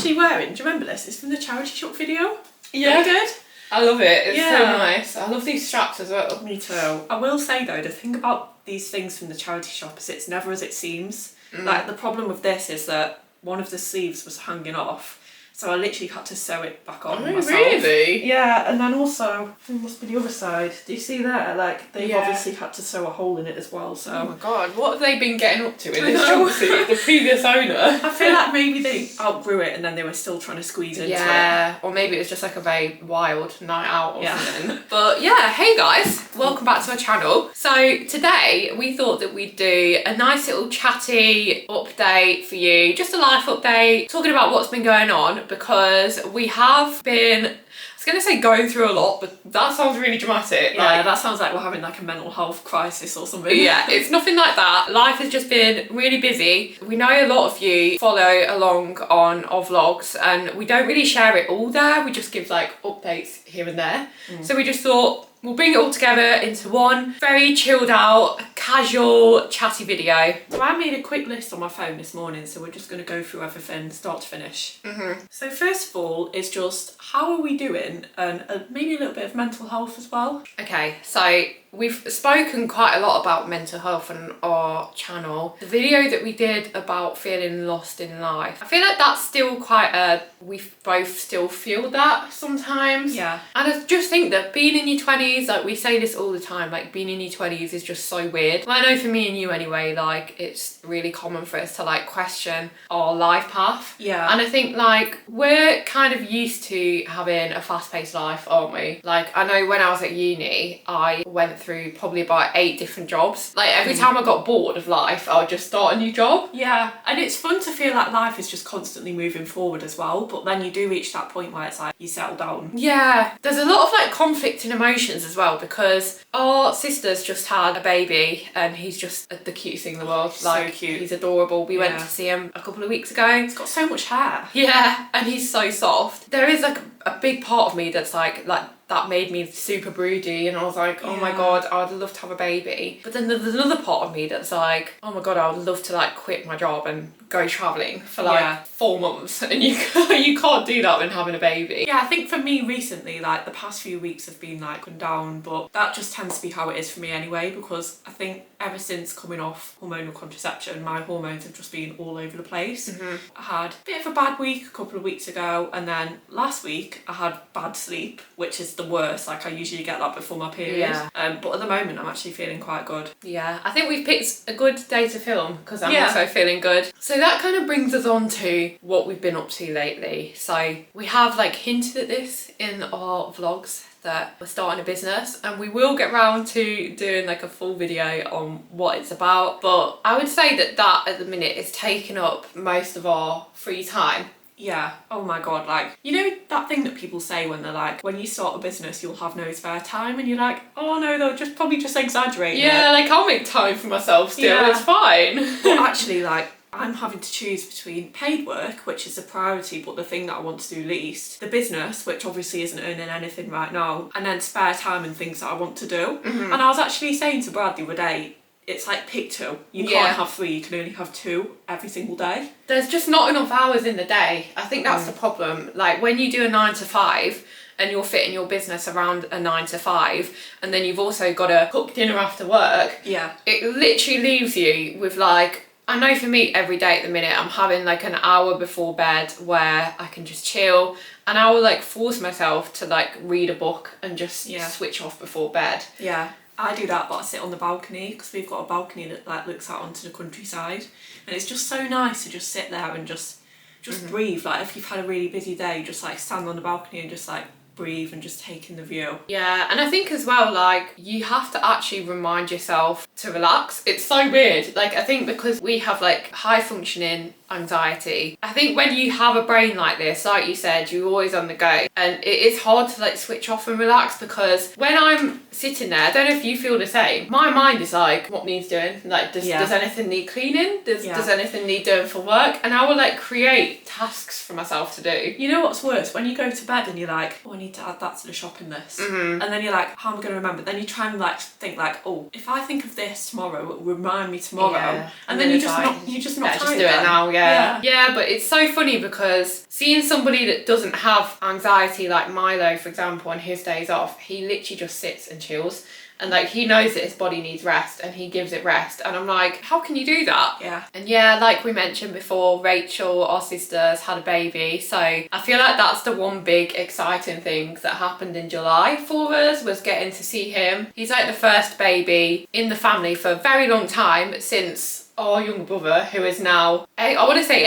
actually wearing, do you remember this? It's from the charity shop video. Yeah. Very good. I love it. It's so nice. I love these straps as well. Me too. I will say though, the thing about these things from the charity shop is it's never as it seems. Like the problem with this is that one of the sleeves was hanging off. So I literally had to sew it back on myself. Really? Yeah, and then also, it must be the other side. Do you see there? Like, they've obviously had to sew a hole in it as well, so... Oh my god, what have they been getting up to in this jumpsuit, the previous owner? I feel like maybe they outgrew it and then they were still trying to squeeze into it. Yeah, or maybe it was just like a very wild night out or something. But yeah, hey guys, welcome back to our channel. So today, we thought that we'd do a nice little chatty update for you, just a life update, talking about what's been going on, because we have been, I was going to say going through a lot, but that sounds really dramatic. Yeah, like, that sounds like we're having like a mental health crisis or something. Yeah, it's nothing like that. Life has just been really busy. We know a lot of you follow along on our vlogs and we don't really share it all there. We just give like updates here and there. So we just thought, we'll bring it all together into one very chilled out, casual, chatty video. So I made a quick list on my phone this morning, so we're just going to go through everything start to finish. So first of all is just how are we doing, and maybe a little bit of mental health as well. Okay, so we've spoken quite a lot about mental health on our channel. The video that we did about feeling lost in life, I feel like that's still quite we both still feel that sometimes. Yeah. And I just think that being in your 20s, like we say this all the time, like being in your 20s is just so weird. Well, I know for me and you anyway, like it's really common for us to like question our life path. Yeah. And I think like we're kind of used to having a fast-paced life, aren't we? Like I know when I was at uni, I went through probably about 8 different jobs. Like every time I got bored of life, I would just start a new job. Yeah, and it's fun to feel like life is just constantly moving forward as well, but then you do reach that point where it's like you settle down. Yeah, there's a lot of like conflicting emotions as well, because our sister's just had a baby and he's just the cutest thing in the world. Like, so cute. He's adorable. We went to see him a couple of weeks ago. He's got so much hair. Yeah, and he's so soft. There is like a big part of me that's like that made me super broody, and I was like, oh my god, I would love to have a baby. But then there's another part of me that's like, oh my god, I would love to like quit my job and go travelling for like 4 months, and you can't do that when having a baby. Yeah, I think for me recently, like the past few weeks have been like up and down, but that just tends to be how it is for me anyway, because I think ever since coming off hormonal contraception, my hormones have just been all over the place. I had a bit of a bad week a couple of weeks ago, and then last week I had bad sleep, which is the worst. Like I usually get that before my period. But at the moment I'm actually feeling quite good. Yeah, I think we've picked a good day to film because I'm also feeling good. So that kind of brings us on to what we've been up to lately. So we have like hinted at this in our vlogs that we're starting a business, and we will get round to doing like a full video on what it's about, but I would say that at the minute is taking up most of our free time. Yeah, oh my god, like, you know that thing that people say when they're like, when you start a business you'll have no spare time, and you're like, oh no, they'll probably just exaggerate it. Yeah, like I'll make time for myself still, it's fine. But actually, like, I'm having to choose between paid work, which is a priority but the thing that I want to do least, the business, which obviously isn't earning anything right now, and then spare time and things that I want to do. And I was actually saying to Brad the other day, it's like pick 2. You can't have 3, you can only have 2 every single day. There's just not enough hours in the day. I think that's the problem. Like when you do a 9 to 5 and you're fitting your business around a 9 to 5, and then you've also got to cook dinner after work. Yeah. It literally leaves you with like, I know for me every day at the minute I'm having like an hour before bed where I can just chill, and I will like force myself to like read a book and just switch off before bed. Yeah. I do that, but I sit on the balcony because we've got a balcony that like looks out onto the countryside, and it's just so nice to just sit there and just breathe. Like if you've had a really busy day, just like stand on the balcony and just like breathe and just take in the view. Yeah, and I think as well, like you have to actually remind yourself to relax. It's so weird. Like I think because we have like high functioning anxiety, I think when you have a brain like this, like you said, you're always on the go, and it is hard to like switch off and relax, because when I'm sitting there, I don't know if you feel the same, my mind is like, what needs doing? Like does anything need cleaning? Does anything need doing for work? And I will like create tasks for myself to do. You know what's worse? When you go to bed and you're like, oh, I need to add that to the shopping list, and then you're like, how am I going to remember? Then you try and like think like, oh, if I think of this tomorrow, it will remind me tomorrow, and then you're just not tired. Just do it now. Yeah, but it's so funny because seeing somebody that doesn't have anxiety like Milo, for example, on his days off, he literally just sits and chills. And like he knows that his body needs rest and he gives it rest. And I'm like, how can you do that? Yeah. And yeah, like we mentioned before, Rachel, our sisters, had a baby. So I feel like that's the one big exciting thing that happened in July for us, was getting to see him. He's like the first baby in the family for a very long time since our younger brother, who is now, I want to say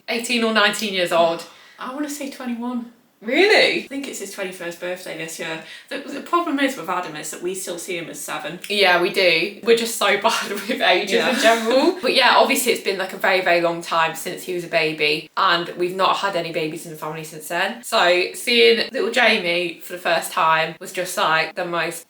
18 or 19 years old. I want to say 21. Really? I think it's his 21st birthday this year. The problem is with Adam is that we still see him as 7. Yeah, we do. We're just so bad with ages in general. But yeah, obviously it's been like a very, very long time since he was a baby, and we've not had any babies in the family since then. So seeing little Jamie for the first time was just like the most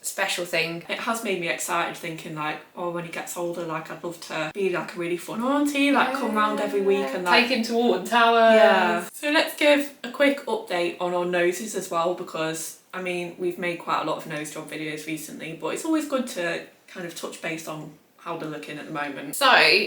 special thing. It has made me excited thinking like, oh, when he gets older, like I'd love to be like a really fun auntie, like come round every week and like take him to Walton Tower. Yeah. So let's give a quick update on our noses as well, because I mean we've made quite a lot of nose job videos recently, but it's always good to kind of touch base on how they're looking at the moment. So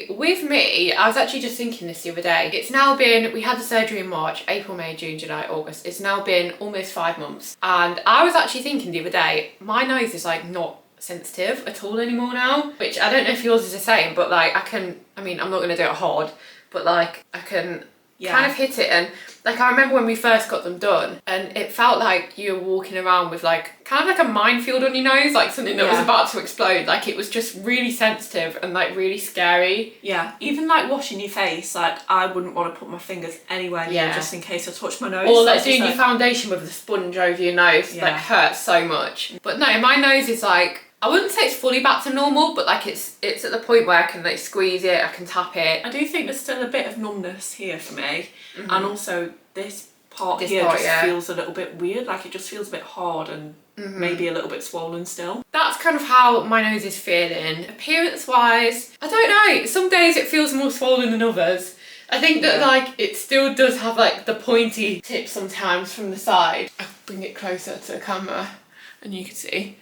with me, I was actually just thinking this the other day. It's now been, we had the surgery in March, April, May, June, July, August. It's now been almost 5 months. And I was actually thinking the other day, my nose is like not sensitive at all anymore now, which I don't know if yours is the same, but like I'm not going to do it hard, but like I can kind of hit it. And like I remember when we first got them done and it felt like you were walking around with like kind of like a minefield on your nose, like something that was about to explode. Like it was just really sensitive and like really scary. Yeah, even like washing your face, like I wouldn't want to put my fingers anywhere near just in case I touch my nose. Or like doing your foundation with the sponge over your nose, like hurts so much. But no, my nose is like, I wouldn't say it's fully back to normal, but like it's at the point where I can like squeeze it, I can tap it. I do think there's still a bit of numbness here for me, and also this part here feels a little bit weird, like it just feels a bit hard and maybe a little bit swollen still. That's kind of how my nose is feeling. Appearance wise, I don't know, some days it feels more swollen than others. I think that like it still does have like the pointy tip sometimes from the side. I'll bring it closer to the camera and you can see.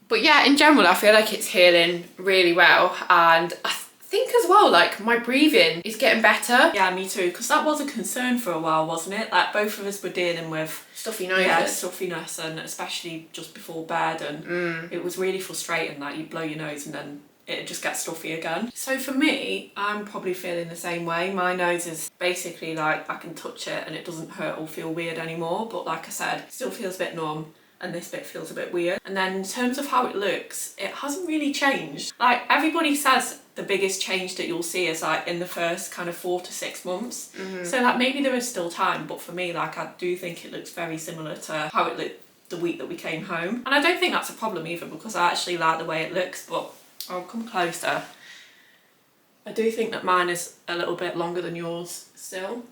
But yeah, in general, I feel like it's healing really well. And I think as well, like my breathing is getting better. Yeah, me too. Because that was a concern for a while, wasn't it? Like both of us were dealing with stuffy noses. Yeah, stuffiness, and especially just before bed. And it was really frustrating that you blow your nose and then it just gets stuffy again. So for me, I'm probably feeling the same way. My nose is basically like I can touch it and it doesn't hurt or feel weird anymore. But like I said, it still feels a bit numb. And this bit feels a bit weird. And then in terms of how it looks, it hasn't really changed. Like everybody says the biggest change that you'll see is like in the first kind of 4 to 6 months. So like maybe there is still time, but for me, like I do think it looks very similar to how it looked the week that we came home. And I don't think that's a problem either, because I actually like the way it looks, but I'll come closer. I do think that mine is a little bit longer than yours still.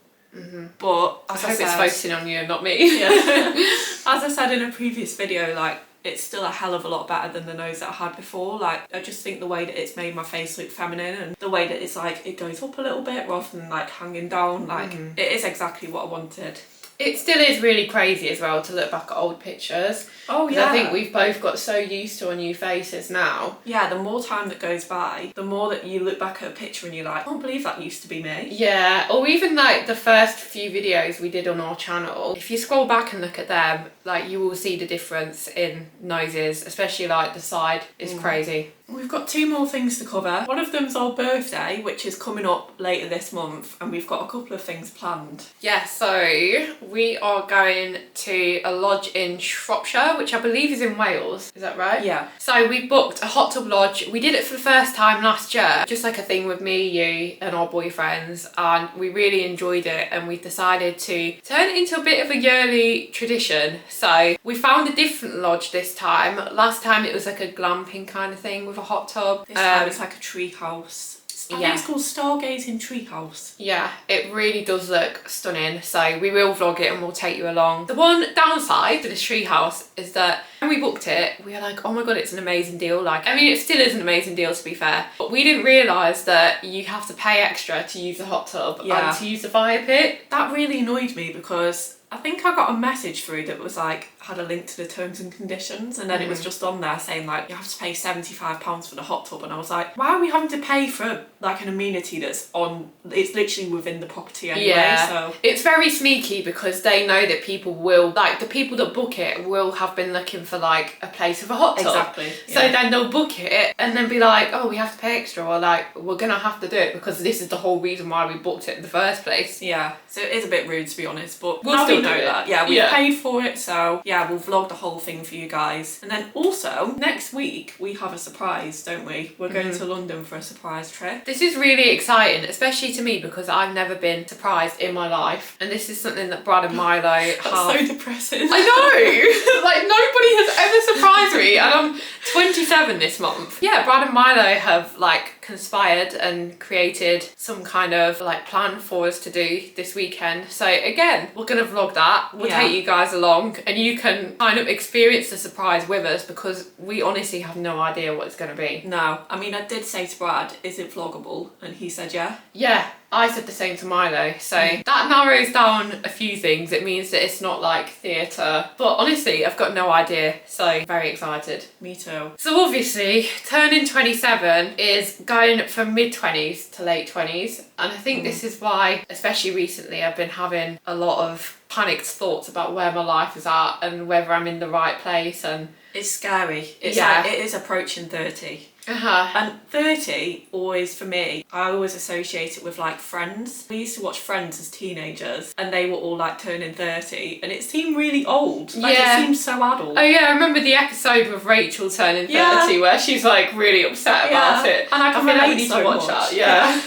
But as I hope it's focusing on you and not me. As I said in a previous video, like it's still a hell of a lot better than the nose that I had before. Like I just think the way that it's made my face look feminine, and the way that it's like it goes up a little bit rather than like hanging down, like it is exactly what I wanted. It still is really crazy as well to look back at old pictures. Oh yeah. I think we've both got so used to our new faces now. Yeah, the more time that goes by, the more that you look back at a picture and you're like, I can't believe that used to be me. Yeah, or even like the first few videos we did on our channel. If you scroll back and look at them, like you will see the difference in noses, especially like the side is crazy. We've got 2 more things to cover. One of them's our birthday, which is coming up later this month, and we've got a couple of things planned. Yeah, so we are going to a lodge in Shropshire, which I believe is in Wales. Is that right? Yeah. So we booked a hot tub lodge. We did it for the first time last year, just like a thing with me, you and our boyfriends, and we really enjoyed it, and we decided to turn it into a bit of a yearly tradition. So we found a different lodge this time. Last time it was like a glamping kind of thing with a hot tub. This time it's like a tree house. I think it's called Stargazing Treehouse. Yeah, it really does look stunning. So we will vlog it and we'll take you along. The one downside to this treehouse is that when we booked it, we were like, oh my god, it's an amazing deal. Like, I mean, it still is an amazing deal to be fair, but we didn't realise that you have to pay extra to use the hot tub and to use the fire pit. That really annoyed me because I think I got a message through that was like, had a link to the terms and conditions, and then it was just on there saying like, you have to pay £75 for the hot tub, and I was like, why are we having to pay for like an amenity that's on, it's literally within the property anyway, so. It's very sneaky because they know that people will, like the people that book it will have been looking for like a place with a hot tub. Exactly. So then they'll book it and then be like, oh, we have to pay extra, or like, we're gonna have to do it because this is the whole reason why we booked it in the first place. Yeah, so it is a bit rude to be honest, but We'll now still we know do it. that. Yeah, we've paid for it, so yeah, we'll vlog the whole thing for you guys. And then also, next week we have a surprise, don't we? We're going to London for a surprise trip. This is really exciting, especially to me because I've never been surprised in my life, and this is something that Brad and Milo have. That's so depressing. I know! Like, nobody has ever surprised me, and I'm 27 this month. Yeah, Brad and Milo have like conspired and created some kind of like plan for us to do this weekend. So again, we're gonna vlog that. We'll take you guys along and you can kind of experience the surprise with us because we honestly have no idea what it's gonna be. No, I mean, I did say to Brad, is it vloggable? And he said yeah. Yeah, I said the same to Milo, so that narrows down a few things. It means that it's not like theatre, but honestly, I've got no idea, so very excited. Me too. So obviously, turning 27 is going from mid-20s to late 20s, and I think this is why, especially recently, I've been having a lot of panicked thoughts about where my life is at and whether I'm in the right place. And it's scary. It's like, it is approaching 30. And 30, always for me, I always associate it with like Friends. We used to watch Friends as teenagers and they were all like turning 30 and it seemed really old. Like it seemed so adult. Oh yeah, I remember the episode with Rachel turning 30 where she's like really upset about it. And I feel like we need so to watch much. that,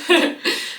yeah.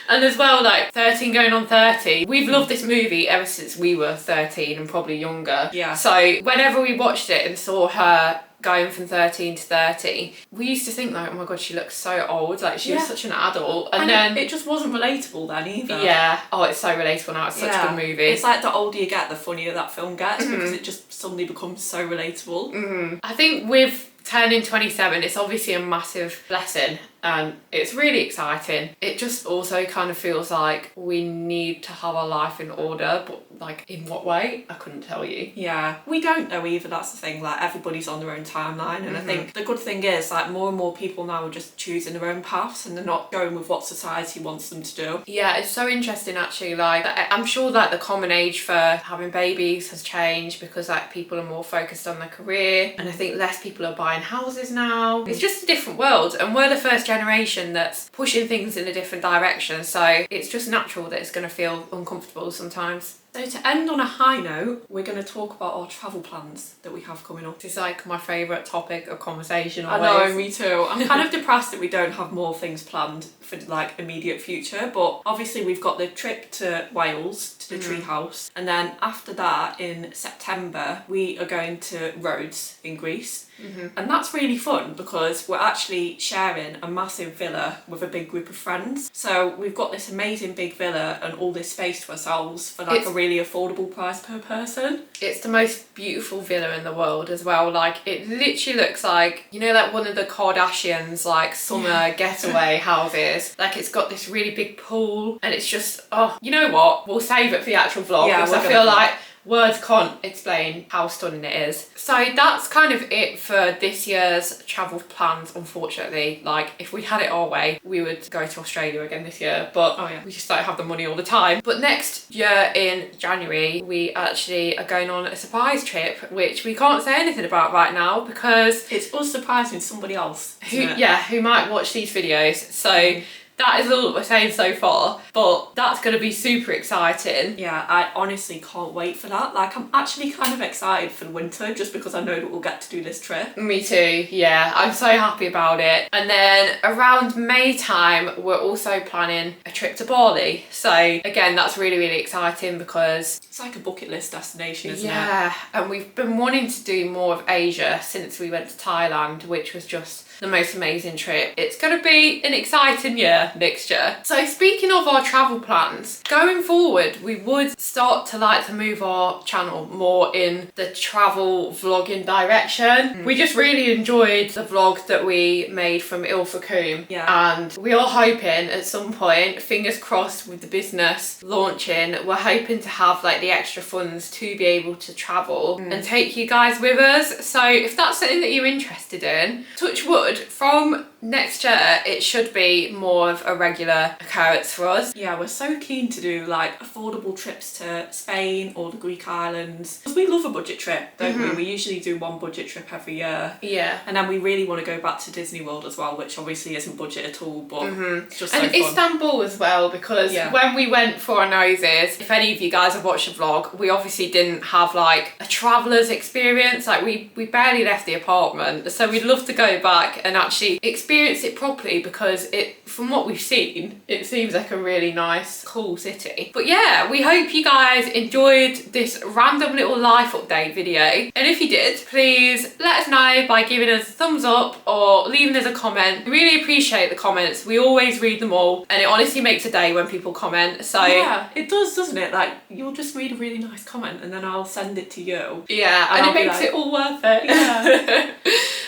And as well, like 13 going on 30, we've loved this movie ever since we were 13 and probably younger. Yeah. So whenever we watched it and saw her going from 13 to 30, we used to think like, oh my god, she looks so old, like she was such an adult, and then it just wasn't relatable then either. Oh, it's so relatable now. It's such a good movie. It's like the older you get, the funnier that film gets because it just suddenly becomes so relatable. I think with turning 27, it's obviously a massive blessing and it's really exciting. It just also kind of feels like we need to have our life in order, but like in what way? I couldn't tell you. Yeah, we don't know either, that's the thing. Like everybody's on their own timeline, and I think the good thing is like more and more people now are just choosing their own paths and they're not going with what society wants them to do. Yeah, it's so interesting actually. Like I'm sure that the common age for having babies has changed because like people are more focused on their career, and I think less people are buying houses now. It's just a different world, and we're the first generation that's pushing things in a different direction, so it's just natural that it's going to feel uncomfortable sometimes. So to end on a high note, we're going to talk about our travel plans that we have coming up. This is like my favourite topic of conversation always. I know, me too. I'm kind of depressed that we don't have more things planned for like immediate future, but obviously we've got the trip to Wales, to the tree house, and then after that in September we are going to Rhodes in Greece. And that's really fun because we're actually sharing a massive villa with a big group of friends. So we've got this amazing big villa and all this space to ourselves for like a really affordable price per person. It's the most beautiful villa in the world as well. Like it literally looks like, you know, like one of the Kardashians like summer getaway houses. Like it's got this really big pool and it's just, oh, you know what? We'll save it for the actual vlog because I feel like words can't explain how stunning it is. So that's kind of it for this year's travel plans, unfortunately. Like if we had it our way, we would go to Australia again this year, but we just don't have the money all the time. But next year in January, we actually are going on a surprise trip, which we can't say anything about right now because it's us surprising somebody else. Who might watch these videos. So that is all that we're saying so far, but that's going to be super exciting. Yeah, I honestly can't wait for that. Like, I'm actually kind of excited for the winter just because I know that we'll get to do this trip. Me too, yeah. I'm so happy about it. And then around May time, we're also planning a trip to Bali. So again, that's really, really exciting because it's like a bucket list destination, isn't it? Yeah, and we've been wanting to do more of Asia since we went to Thailand, which was just the most amazing trip. It's going to be an exciting year. better next year. So speaking of our travel plans, going forward, we would start to like to move our channel more in the travel vlogging direction. We just really enjoyed the vlog that we made from Ilfracombe. Yeah. And we are hoping at some point, fingers crossed with the business launching, we're hoping to have like the extra funds to be able to travel and take you guys with us. So if that's something that you're interested in, touch wood, from next year it should be more of a regular occurrence for us. Yeah, we're so keen to do like affordable trips to Spain or the Greek islands, because we love a budget trip, don't we? We usually do one budget trip every year. Yeah. And then we really want to go back to Disney World as well, which obviously isn't budget at all, but it's just so And fun. Istanbul as well, because when we went for our noses, if any of you guys have watched the vlog, we obviously didn't have like a traveller's experience. Like we barely left the apartment, so we'd love to go back and actually experience it properly, because from what we've seen, it seems like a really nice, cool city. But yeah, we hope you guys enjoyed this random little life update video, and if you did, please let us know by giving us a thumbs up or leaving us a comment. We really appreciate the comments. We always read them all, and it honestly makes a day when people comment. So yeah, it does, doesn't it? Like, you'll just read a really nice comment and then I'll send it to you. Yeah, and it makes it all worth it. Yeah.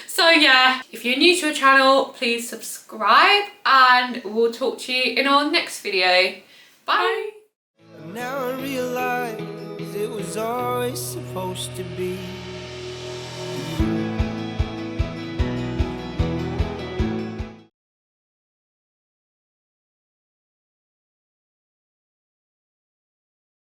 So yeah, if you're new to the channel, please subscribe, and we'll talk to you in our next video. Bye. Now I realize it was always supposed to be you.